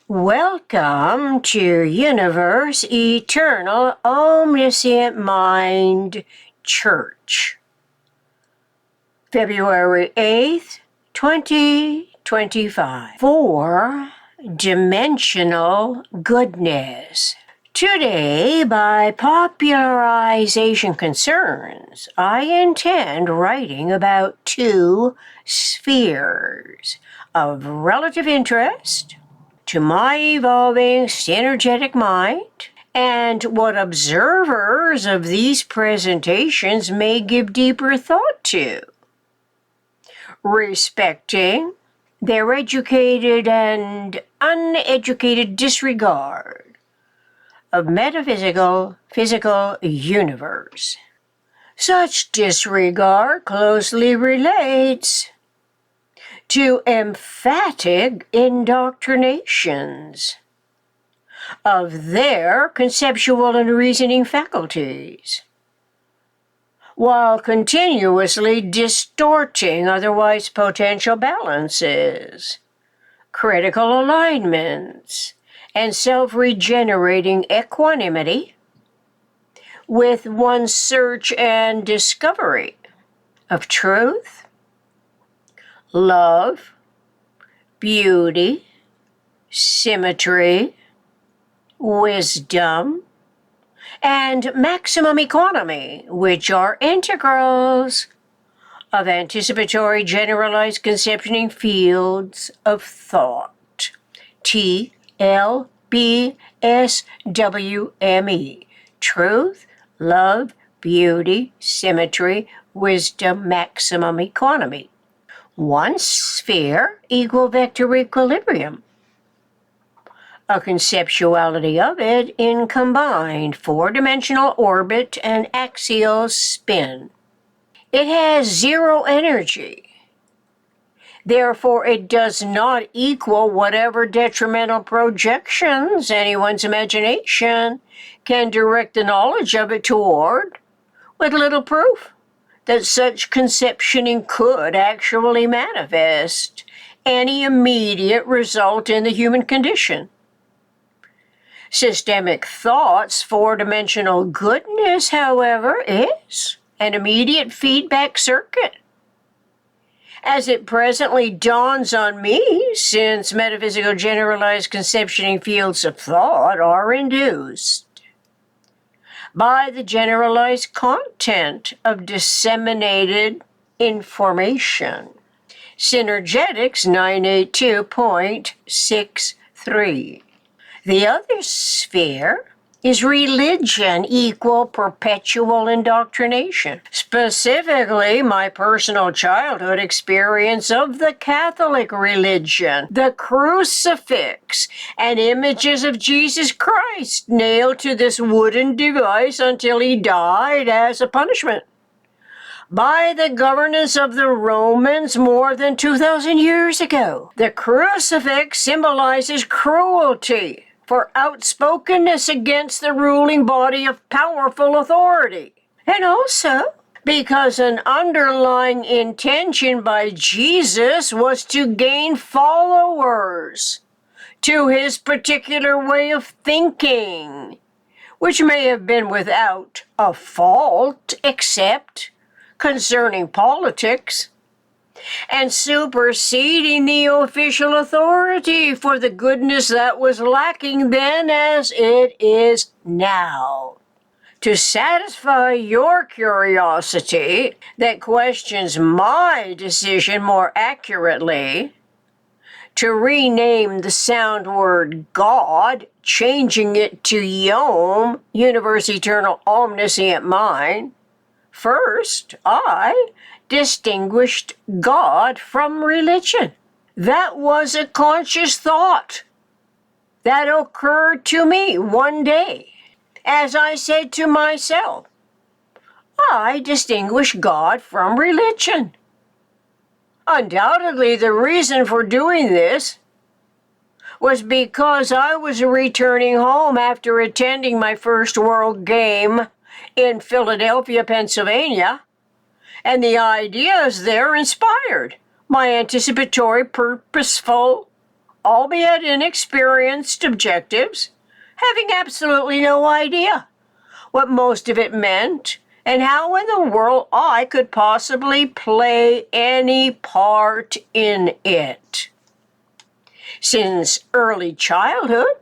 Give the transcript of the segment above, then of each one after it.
Welcome to Universe Eternal Omniscient Mind Church. February 8th, 2025. Four-dimensional goodness. Today, by popularization concerns, I intend writing about two spheres of relative interest to my evolving synergetic mind, and what observers of these presentations may give deeper thought to, respecting their educated and uneducated disregard of metaphysical, physical universe. Such disregard closely relates to emphatic indoctrinations of their conceptual and reasoning faculties, while continuously distorting otherwise potential balances, critical alignments, and self-regenerating equanimity with one's search and discovery of truth, love, beauty, symmetry, wisdom, and maximum economy, which are integrals of anticipatory generalized conceptioning fields of thought. TLBSWME. Truth, love, beauty, symmetry, wisdom, maximum economy. One sphere equal vector equilibrium. A conceptuality of it in combined four-dimensional orbit and axial spin. It has zero energy. Therefore, it does not equal whatever detrimental projections anyone's imagination can direct the knowledge of it toward, with little proof that such conceptioning could actually manifest any immediate result in the human condition. Systemic thought's four-dimensional goodness, however, is an immediate feedback circuit. As it presently dawns on me, since metaphysical generalized conceptioning fields of thought are induced by the generalized content of disseminated information. Synergetics 982.63. The other sphere is religion equal perpetual indoctrination. Specifically, my personal childhood experience of the Catholic religion, the crucifix, and images of Jesus Christ nailed to this wooden device until he died as a punishment by the governance of the Romans more than 2,000 years ago. The crucifix symbolizes cruelty for outspokenness against the ruling body of powerful authority. And also because an underlying intention by Jesus was to gain followers to his particular way of thinking, which may have been without a fault except concerning politics, and superseding the official authority for the goodness that was lacking then as it is now. To satisfy your curiosity that questions my decision more accurately to rename the sound word God, changing it to UEOM, Universe Eternal Omniscient Mind, first, I distinguished God from religion. That was a conscious thought that occurred to me one day as I said to myself, I distinguish God from religion. Undoubtedly, the reason for doing this was because I was returning home after attending my first World Game in Philadelphia, Pennsylvania, and the ideas there inspired my anticipatory, purposeful albeit inexperienced objectives, having absolutely no idea what most of it meant and how in the world I could possibly play any part in it. Since early childhood,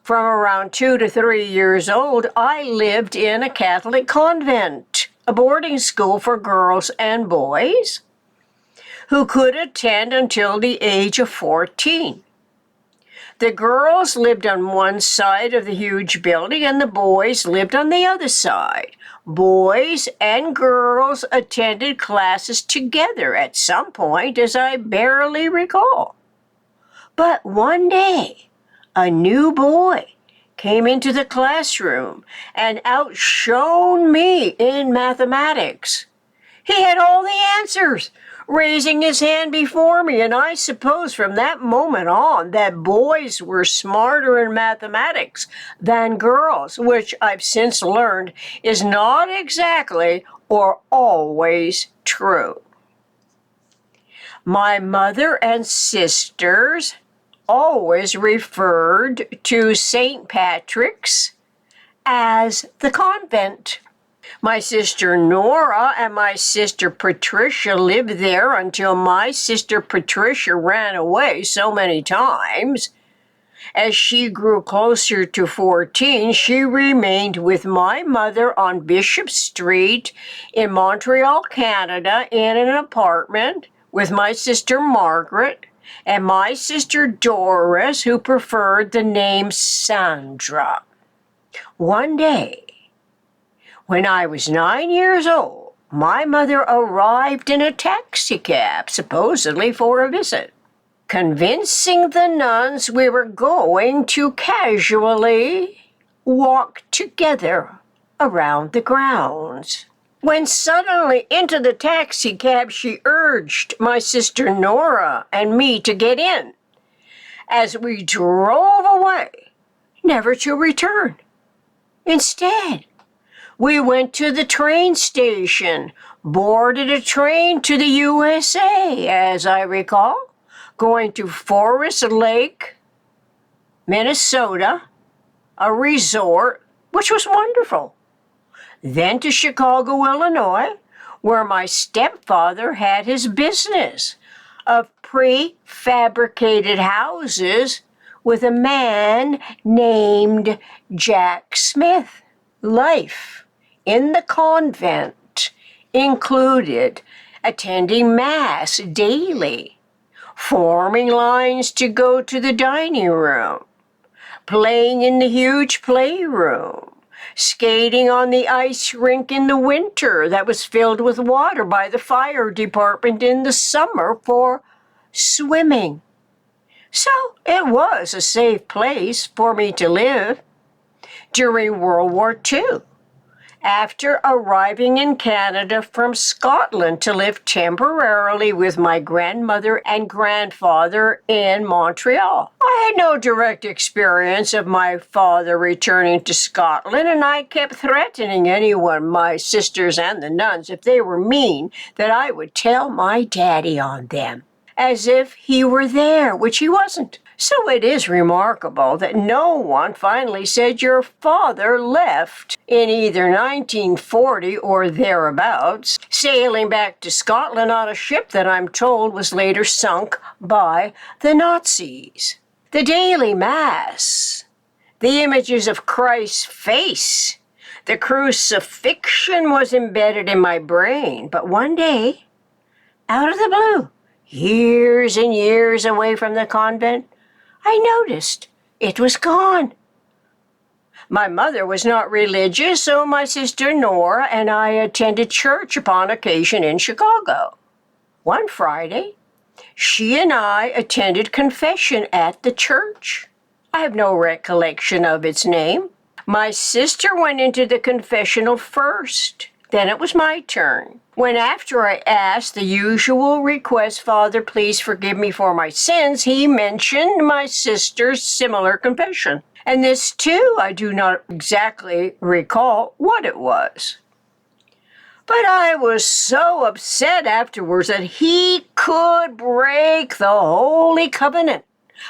from around 2 to 3 years old, I lived in a Catholic convent, a boarding school for girls and boys who could attend until the age of 14. The girls lived on one side of the huge building and the boys lived on the other side. Boys and girls attended classes together at some point, as I barely recall. But one day, a new boy came into the classroom and outshone me in mathematics. He had all the answers, raising his hand before me, and I suppose from that moment on that boys were smarter in mathematics than girls, which I've since learned is not exactly or always true. My mother and sisters always referred to St. Patrick's as the convent. My sister Nora and my sister Patricia lived there until my sister Patricia ran away so many times. As she grew closer to 14, she remained with my mother on Bishop Street in Montreal, Canada, in an apartment with my sister Margaret and my sister Doris, who preferred the name Sandra. One day, when I was 9 years old, my mother arrived in a taxicab, supposedly for a visit, convincing the nuns we were going to casually walk together around the grounds. When suddenly into the taxicab she urged my sister Nora and me to get in, as we drove away, never to return. Instead, we went to the train station, boarded a train to the USA, as I recall, going to Forest Lake, Minnesota, a resort, which was wonderful. Then to Chicago, Illinois, where my stepfather had his business of prefabricated houses with a man named Jack Smith. Life in the convent included attending Mass daily, forming lines to go to the dining room, playing in the huge playroom, skating on the ice rink in the winter that was filled with water by the fire department in the summer for swimming. So it was a safe place for me to live. During World War II, after arriving in Canada from Scotland to live temporarily with my grandmother and grandfather in Montreal. I had no direct experience of my father returning to Scotland, and I kept threatening anyone, my sisters and the nuns, if they were mean, that I would tell my daddy on them, as if he were there, which he wasn't. So it is remarkable that no one finally said your father left in either 1940 or thereabouts, sailing back to Scotland on a ship that I'm told was later sunk by the Nazis. The daily Mass, the images of Christ's face, the crucifixion was embedded in my brain. But one day, out of the blue, years and years away from the convent, I noticed it was gone. My mother was not religious, so my sister Nora and I attended church upon occasion in Chicago. One Friday, she and I attended confession at the church. I have no recollection of its name. My sister went into the confessional first. Then it was my turn. When after I asked the usual request, "Father, please forgive me for my sins," he mentioned my sister's similar confession. And this too, I do not exactly recall what it was. But I was so upset afterwards that he could break the Holy Covenant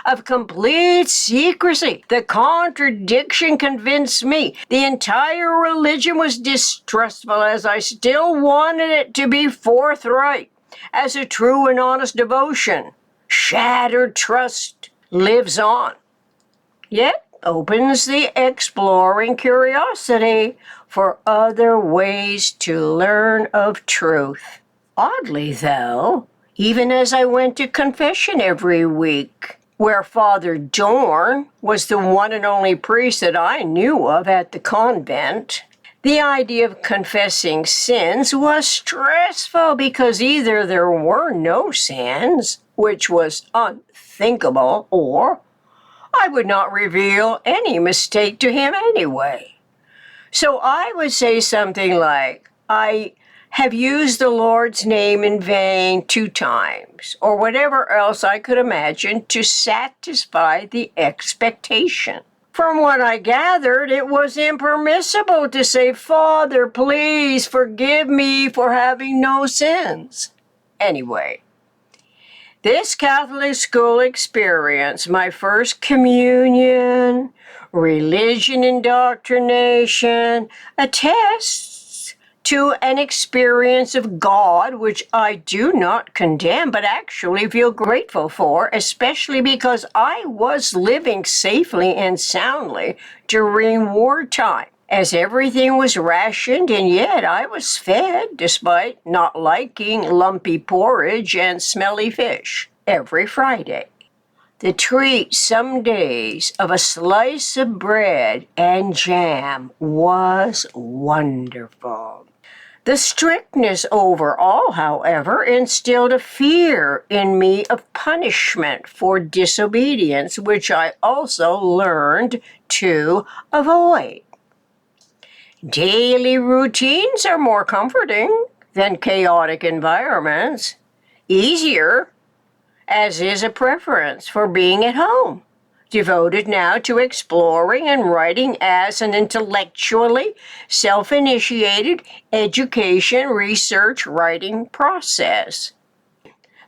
of complete secrecy. The contradiction convinced me the entire religion was distrustful, as I still wanted it to be forthright, as a true and honest devotion. Shattered trust lives on, yet opens the exploring curiosity for other ways to learn of truth. Oddly, though, even as I went to confession every week, where Father Dorn was the one and only priest that I knew of at the convent, the idea of confessing sins was stressful because either there were no sins, which was unthinkable, or I would not reveal any mistake to him anyway. So I would say something like, I have used the Lord's name in vain 2 times, or whatever else I could imagine to satisfy the expectation. From what I gathered, it was impermissible to say, Father, please forgive me for having no sins. Anyway, this Catholic school experience, my first communion, religion indoctrination, attests to an experience of God which I do not condemn, but actually feel grateful for, especially because I was living safely and soundly during wartime, as everything was rationed, and yet I was fed, despite not liking lumpy porridge and smelly fish, every Friday. The treat some days of a slice of bread and jam was wonderful. The strictness overall, however, instilled a fear in me of punishment for disobedience, which I also learned to avoid. Daily routines are more comforting than chaotic environments, easier, as is a preference for being at home, devoted now to exploring and writing as an intellectually self-initiated education research writing process.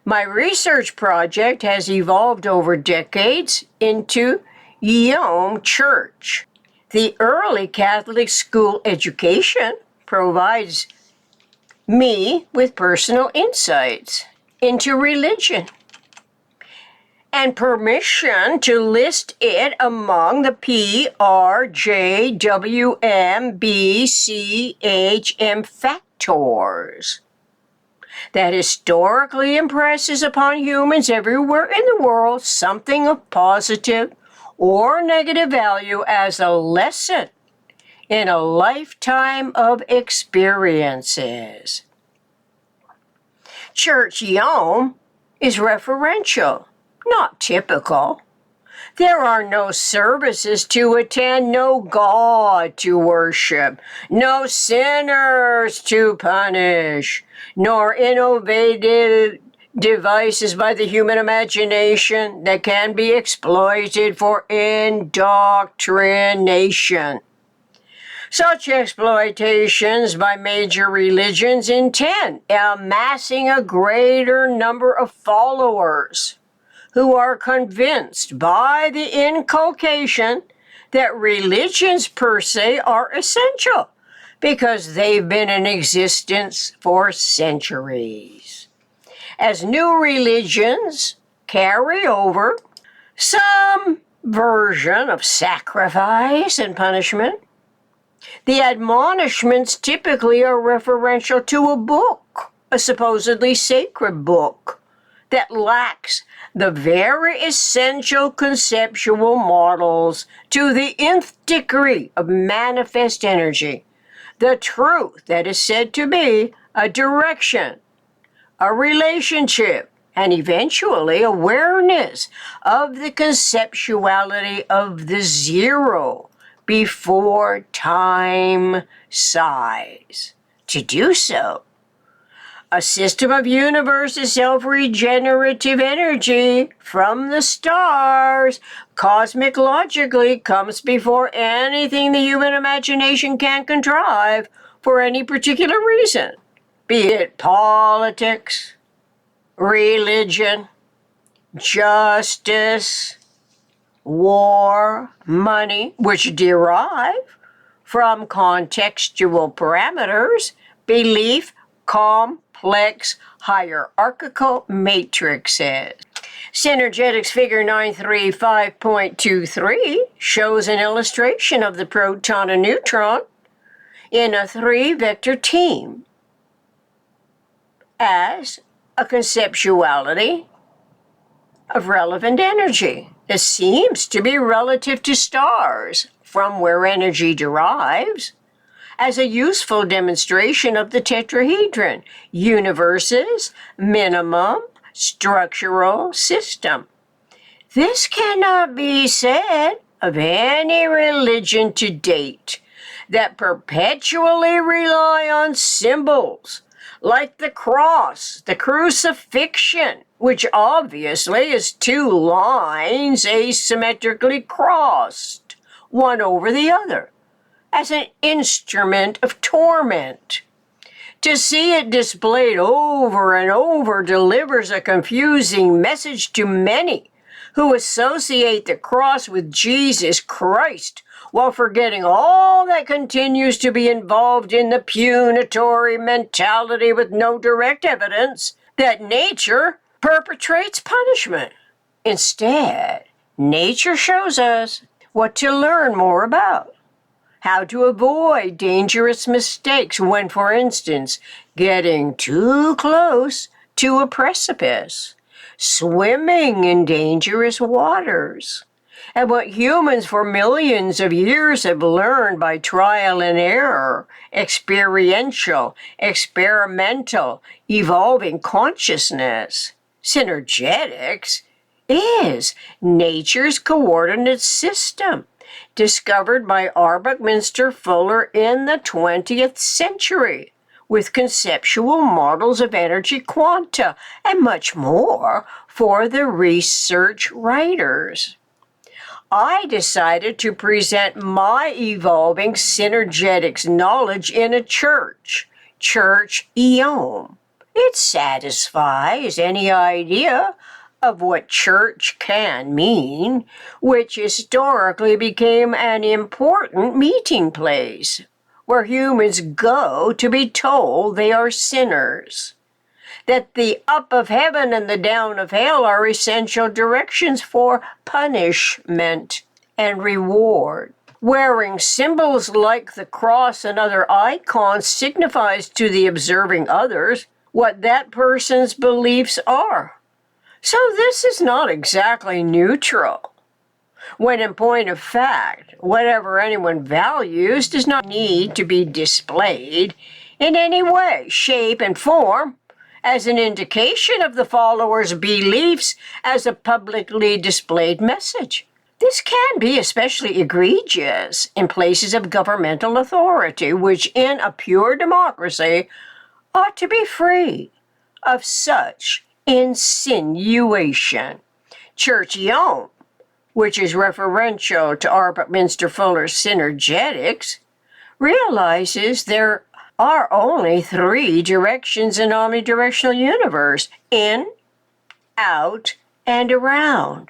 My research project has evolved over decades into UEOM Church. The early Catholic school education provides me with personal insights into religion and permission to list it among the PRJWMBCHM factors that historically impresses upon humans everywhere in the world something of positive or negative value as a lesson in a lifetime of experiences. Church UEOM is referential, not typical. There are no services to attend, no God to worship, no sinners to punish, nor innovative devices by the human imagination that can be exploited for indoctrination. Such exploitations by major religions intend amassing a greater number of followers who are convinced by the inculcation that religions per se are essential because they've been in existence for centuries. As new religions carry over some version of sacrifice and punishment, the admonishments typically are referential to a book, a supposedly sacred book, that lacks the very essential conceptual models to the nth degree of manifest energy, the truth that is said to be a direction, a relationship, and eventually awareness of the conceptuality of the zero before time size. To do so, a system of universe's self-regenerative energy from the stars, cosmic logically, comes before anything the human imagination can contrive for any particular reason, be it politics, religion, justice, war, money, which derive from contextual parameters, belief, complex hierarchical matrices. Synergetics figure 935.23 shows an illustration of the proton and neutron in a 3-vector team as a conceptuality of relevant energy. This seems to be relative to stars, from where energy derives, as a useful demonstration of the tetrahedron, universe's minimum structural system. This cannot be said of any religion to date that perpetually rely on symbols like the cross, the crucifixion, which obviously is 2 lines asymmetrically crossed, one over the other, as an instrument of torment. To see it displayed over and over delivers a confusing message to many who associate the cross with Jesus Christ while forgetting all that continues to be involved in the punitory mentality with no direct evidence that nature perpetrates punishment. Instead, nature shows us what to learn more about, how to avoid dangerous mistakes when, for instance, getting too close to a precipice, swimming in dangerous waters, and what humans for millions of years have learned by trial and error, experiential, experimental, evolving consciousness. Synergetics is nature's coordinate system, discovered by Buckminster Fuller in the 20th century, with conceptual models of energy quanta and much more for the research writers. I decided to present my evolving synergetics knowledge in a Church UEOM. It satisfies any idea of what church can mean, which historically became an important meeting place where humans go to be told they are sinners, that the up of heaven and the down of hell are essential directions for punishment and reward. Wearing symbols like the cross and other icons signifies to the observing others what that person's beliefs are. So this is not exactly neutral, when in point of fact, whatever anyone values does not need to be displayed in any way, shape, and form as an indication of the follower's beliefs as a publicly displayed message. This can be especially egregious in places of governmental authority, which in a pure democracy ought to be free of such insinuation. Church UEOM, which is referential to Buckminster Fuller's Synergetics, realizes there are only 3 directions in an omnidirectional universe: in, out, and around,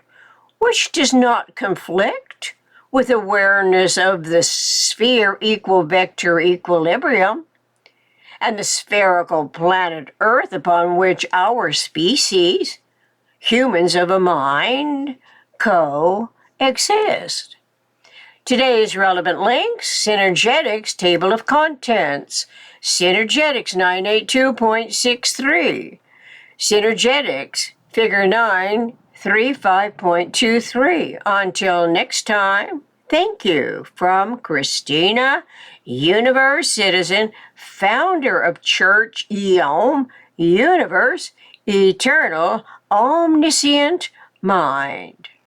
which does not conflict with awareness of the sphere equal vector equilibrium and the spherical planet Earth upon which our species, humans of a mind, coexist. Today's relevant links: Synergetics Table of Contents, Synergetics 982.63, Synergetics Figure 935.23. Until next time, thank you from Christina Universe Citizen, founder of Church UEOM, Universe, Eternal, Omniscient Mind.